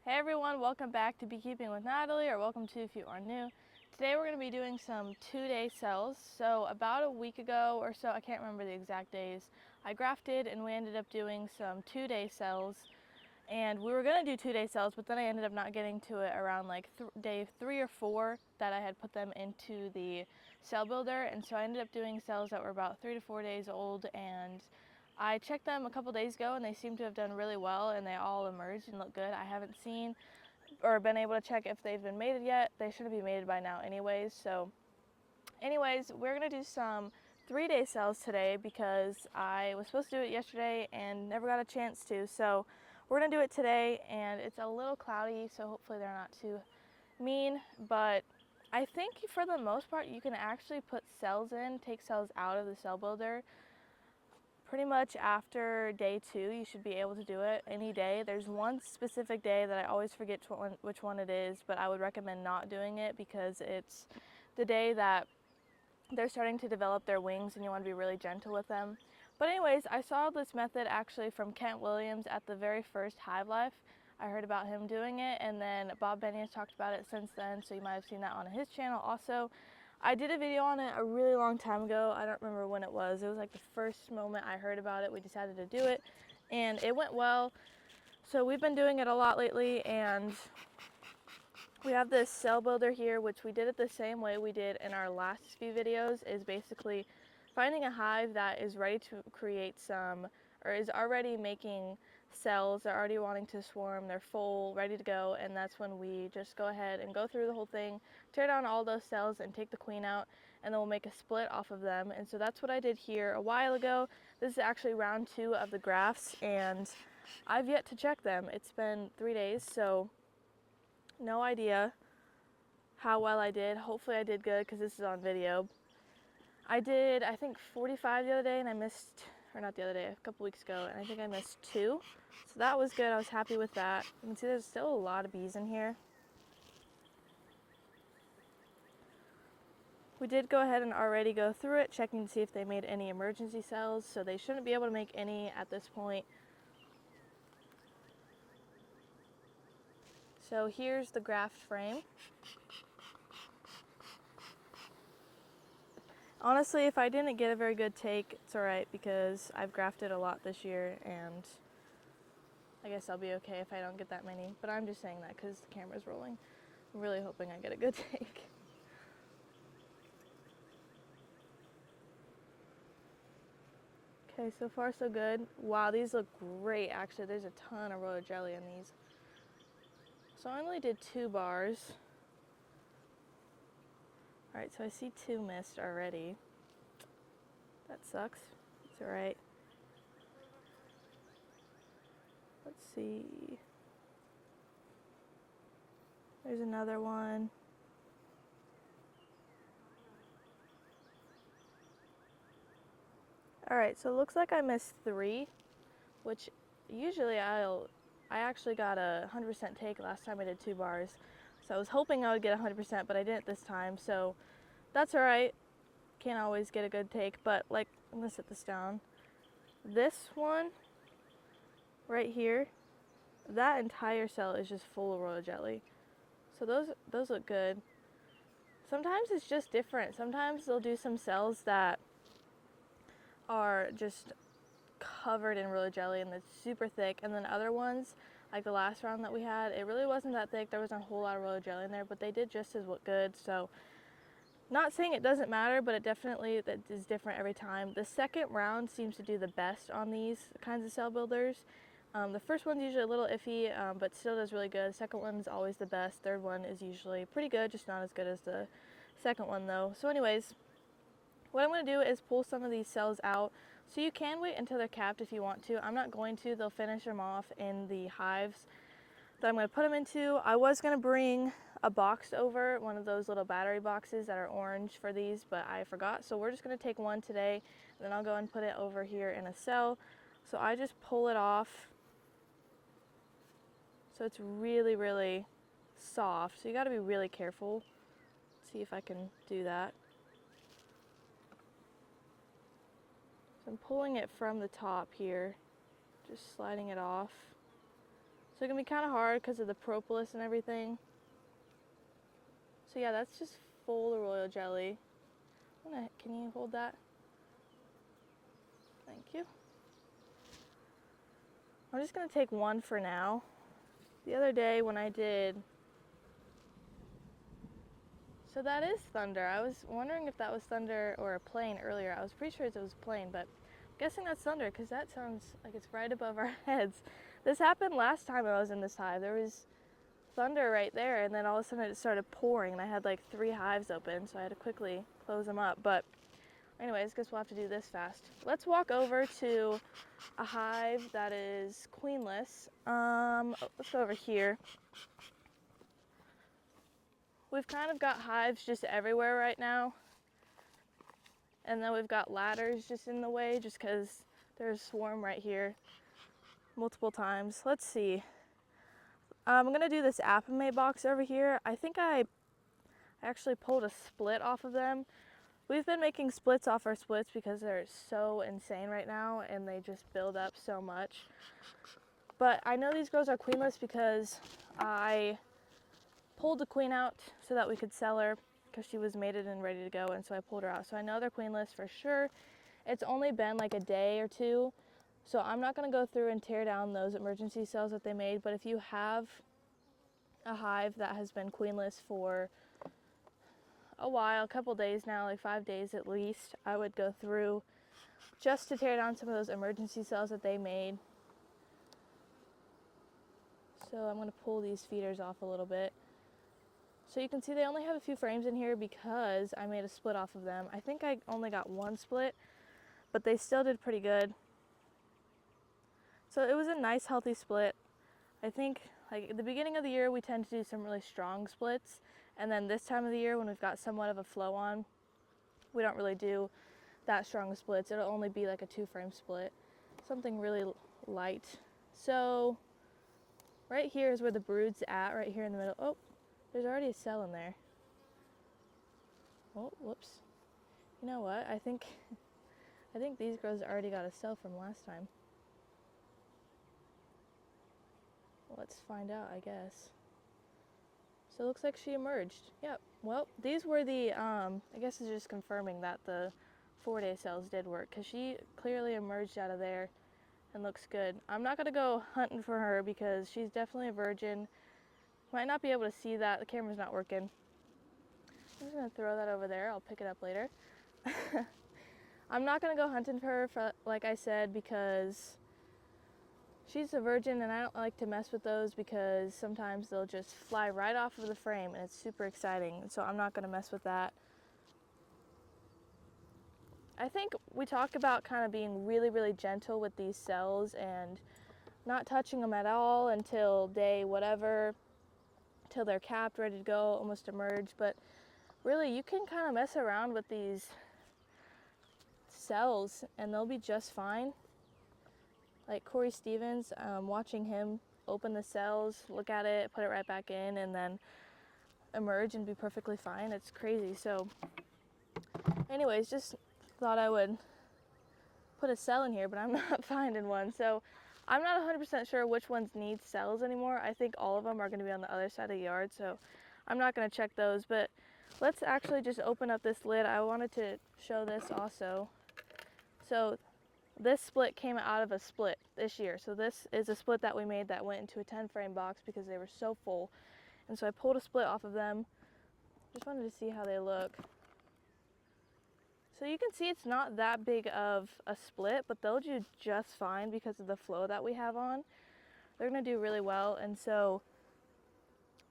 Hey everyone, welcome back to Beekeeping with Natalie, or welcome to if you are new. Today we're going to be doing some 2-day cells. So about a week ago or so, I can't remember the exact days, I grafted and we ended up doing some 2-day cells. And we were going to do 2-day cells, but then I ended up not getting to it around like day 3 or 4 that I had put them into the cell builder. And so I ended up doing cells that were about 3 to 4 days old, and I checked them a couple days ago and they seem to have done really well and they all emerged and look good. I haven't seen or been able to check if they've been mated yet. They shouldn't be mated by now anyways. So anyways, we're going to do some 3-day cells today because I was supposed to do it yesterday and never got a chance to. So we're going to do it today, and it's a little cloudy, so hopefully they're not too mean. But I think for the most part you can actually put cells in, take cells out of the cell builder. Pretty much after day 2, you should be able to do it any day. There's one specific day that I always forget which one it is, but I would recommend not doing it because it's the day that they're starting to develop their wings and you want to be really gentle with them. But anyways, I saw this method actually from Kent Williams at the very first Hive Life. I heard about him doing it, and then Bob Benny has talked about it since then, so you might have seen that on his channel also. I did a video on it a really long time ago. I don't remember when it was. It was like the first moment I heard about it. We decided to do it and it went well. So we've been doing it a lot lately, and we have this cell builder here, which we did it the same way we did in our last few videos, is basically finding a hive that is ready to create some, or is already making cells. They're already wanting to swarm, they're full, ready to go, and that's when we just go ahead and go through the whole thing, tear down all those cells and take the queen out, and then we'll make a split off of them. And so that's what I did here a while ago. This is actually round 2 of the grafts, and I've yet to check them. It's been 3 days, so no idea how well I did. Hopefully I did good because this is on video. I did, I think, 45 the other day, and I missed, or not the other day, a couple weeks ago, and I think I missed 2. So that was good. I was happy with that. You can see there's still a lot of bees in here. We did go ahead and already go through it, checking to see if they made any emergency cells, so they shouldn't be able to make any at this point. So here's the graft frame. Honestly, if I didn't get a very good take, it's alright because I've grafted a lot this year, and I guess I'll be okay if I don't get that many. But I'm just saying that because the camera's rolling. I'm really hoping I get a good take. Okay, so far so good. Wow, these look great actually. There's a ton of royal jelly in these. So I only did 2 bars. Alright, so I see 2 missed already. That sucks. It's alright. Let's see. There's another one. Alright, so it looks like I missed 3, which usually I actually got a 100% take last time I did 2 bars. So I was hoping I would get 100%, but I didn't this time, so that's alright. Can't always get a good take, but like, I'm gonna set this down. This one right here, that entire cell is just full of royal jelly. So those look good. Sometimes it's just different. Sometimes they'll do some cells that are just covered in royal jelly and it's super thick, and then other ones, like the last round that we had, it really wasn't that thick. There wasn't a whole lot of royal jelly in there, but they did just as good. So not saying it doesn't matter, but it definitely that is different every time. The second round seems to do the best on these kinds of cell builders. The first one's usually a little iffy, but still does really good. The second one's always the best. Third one is usually pretty good, just not as good as the second one though. So anyways, what I'm going to do is pull some of these cells out. So you can wait until they're capped if you want to. I'm not going to. They'll finish them off in the hives that I'm going to put them into. I was going to bring a box over, one of those little battery boxes that are orange for these, but I forgot. So we're just going to take one today, and then I'll go and put it over here in a cell. So I just pull it off. So it's really, really soft. So you got to be really careful. Let's see if I can do that. So I'm pulling it from the top here, just sliding it off. So it can be kind of hard because of the propolis and everything. So yeah, that's just full of royal jelly. Can you hold that? Thank you. I'm just gonna take one for now. The other day when I did, so that is thunder. I was wondering if that was thunder or a plane earlier. I was pretty sure it was a plane, but I'm guessing that's thunder because that sounds like it's right above our heads. This happened last time I was in this hive. There was thunder right there, and then all of a sudden it started pouring, and I had like 3 hives open, so I had to quickly close them up. But anyways, guess we'll have to do this fast. Let's walk over to a hive that is queenless. Let's go over here. We've kind of got hives just everywhere right now, and then we've got ladders just in the way just because there's a swarm right here multiple times. Let's see. I'm gonna do this apamate box over here. I think I actually pulled a split off of them. We've been making splits off our splits because they're so insane right now and they just build up so much. But I know these girls are queenless because I pulled the queen out so that we could sell her because she was mated and ready to go, and so I pulled her out. So I know they're queenless for sure. It's only been like a day or two, so I'm not going to go through and tear down those emergency cells that they made. But if you have a hive that has been queenless for a while, a couple days now, like 5 days at least, I would go through just to tear down some of those emergency cells that they made. So I'm going to pull these feeders off a little bit. So you can see they only have a few frames in here because I made a split off of them. I think I only got one split, but they still did pretty good. So it was a nice healthy split. I think like at the beginning of the year we tend to do some really strong splits, and then this time of the year when we've got somewhat of a flow on, we don't really do that strong of splits. It'll only be like a 2-frame split, something really light. So right here is where the brood's at, right here in the middle. Oh, there's already a cell in there. Oh, whoops. You know what? I think these girls already got a cell from last time. Let's find out, I guess. So it looks like she emerged. Yep. Well, these were the, I guess it's just confirming that the 4-day cells did work because she clearly emerged out of there and looks good. I'm not going to go hunting for her because she's definitely a virgin. Might not be able to see that. The camera's not working. I'm just going to throw that over there. I'll pick it up later. I'm not going to go hunting for her, like I said, because she's a virgin and I don't like to mess with those because sometimes they'll just fly right off of the frame and it's super exciting. So I'm not going to mess with that. I think we talked about kind of being really, really gentle with these cells and not touching them at all until day whatever, till they're capped, ready to go, almost emerge. But really, you can kind of mess around with these cells and they'll be just fine. Like Corey Stevens, watching him open the cells, look at it, put it right back in, and then emerge and be perfectly fine. It's crazy. So anyways, just thought I would put a cell in here, but I'm not finding one. So I'm not 100% sure which ones need cells anymore. I think all of them are going to be on the other side of the yard, so I'm not going to check those. But let's actually just open up this lid. I wanted to show this also. So this split came out of a split this year. So this is a split that we made that went into a 10-frame box because they were so full. And so I pulled a split off of them. Just wanted to see how they look. So you can see it's not that big of a split, but they'll do just fine because of the flow that we have on. They're gonna do really well. And so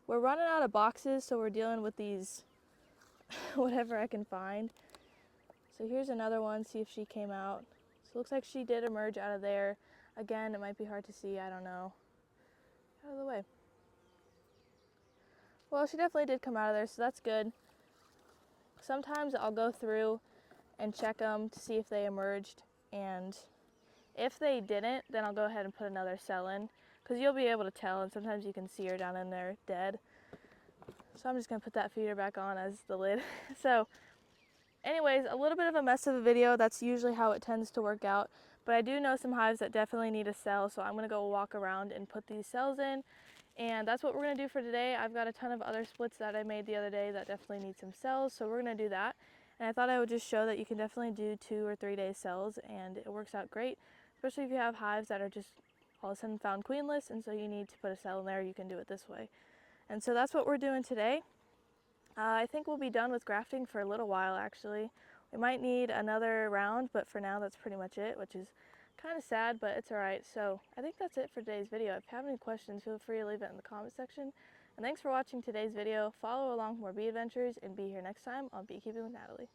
we're running out of boxes, so we're dealing with these whatever I can find. So here's another one, see if she came out. So it looks like she did emerge out of there. Again, it might be hard to see, I don't know. Out of the way. Well, she definitely did come out of there, so that's good. Sometimes I'll go through and check them to see if they emerged, and if they didn't, then I'll go ahead and put another cell in, because you'll be able to tell, and sometimes you can see her down in there dead. So I'm just going to put that feeder back on as the lid. So anyways, a little bit of a mess of a video. That's usually how it tends to work out. But I do know some hives that definitely need a cell, so I'm going to go walk around and put these cells in. And that's what we're going to do for today. I've got a ton of other splits that I made the other day that definitely need some cells, so we're going to do that. And I thought I would just show that you can definitely do 2 or 3 day cells, and it works out great, especially if you have hives that are just all of a sudden found queenless, and so you need to put a cell in there. You can do it this way. And so that's what we're doing today. I think we'll be done with grafting for a little while actually. We might need another round, but for now that's pretty much it, which is kind of sad, but it's alright. So I think that's it for today's video. If you have any questions, feel free to leave it in the comment section. And thanks for watching today's video. Follow along for more bee adventures and be here next time on Beekeeping with Natalie.